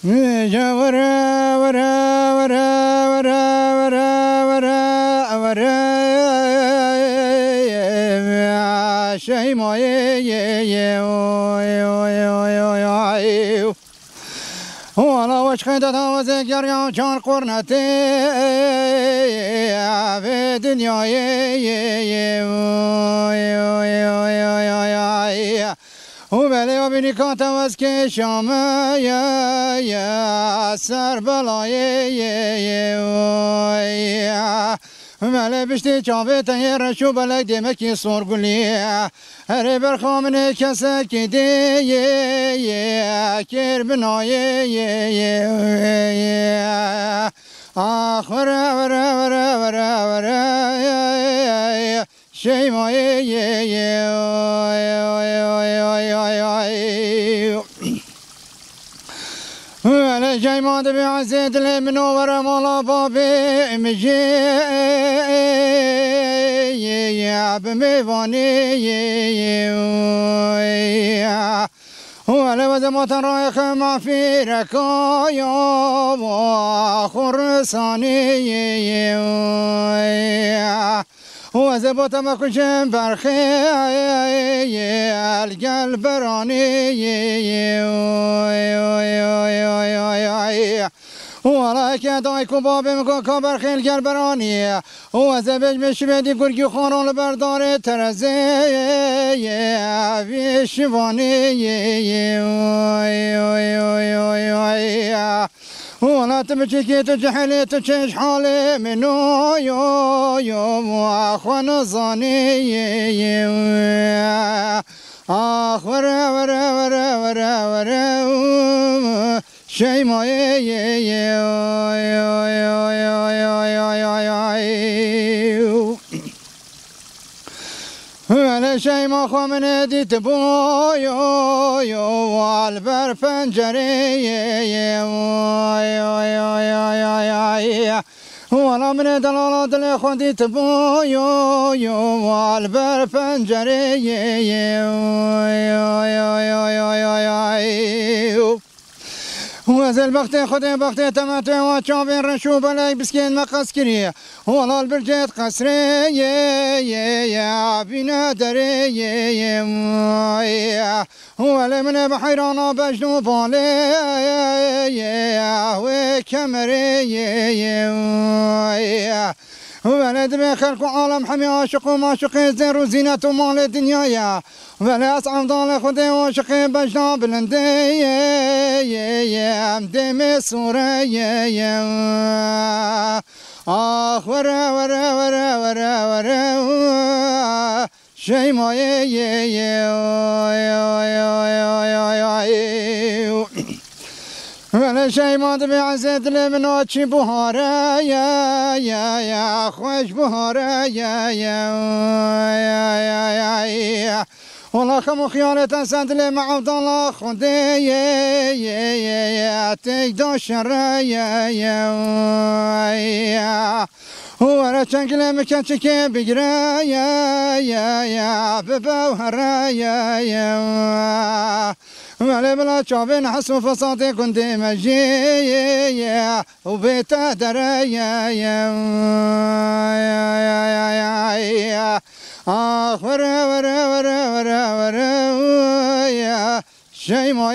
ورا ورا ورا ورا ورا ورا ورا شي ما وانا وش خيدت وزك يرجع كان قرنتي في دنياي وبلي وبني كانت وزكي شام يا سر بلاي وبلي بشتي شافت ير شو بلي دمكي صور قولي هري برخامن كسك دي كير بناي آخر ورا ورا ورا ورا شي ما ولا جاي ما تبي عزيز لي من ورا مالا بابي مجي يا بميفاني ولا وزمت رايخ ما في ركايا وخرساني وزبط ما كشم برخي القلب راني ولا كداي كباب مكو كبر خيل قلب راني وزبج مش بدي قرقي خورون البردار ترزي في شباني ولا تبكي كي تجحلي تشيش حالي منو يوم واخوان ظني اخ ورا ورا ورا ورا ورا شي ما ولا شي ما خو من ديت بويو والبر فنجري ولا من دلالات اللي خديت بويو والبر فنجري وزل بختي خدي بختي تماتي وشافين رشو بلاي بسكين مقص كريه ولا البرجيت قصري يا بنا دري ولا من بحيرانا بجنو بالي وكمري ولد بخلق عالم حمي عاشق ومعشق زين وزينة مال الدنيا ولا أصعب ضال خدي وعشق بجنا بلندي دمي سوري آخ ورا ورا ورا ورا ورا شي ما ولا شي ما تبي عزيز لي من وجهي بهارة يا خوش بهارة يا والله خم خيانة سند لي مع عبد الله خدي تقدر شرية وانا شكلي مكتشكي بقرا يا ببوهرا يا ولا بلا شافين حسو فصاتي كنت مجي وبيت دريا يا آخ ورا ورا ورا ورا ورا يا شي ما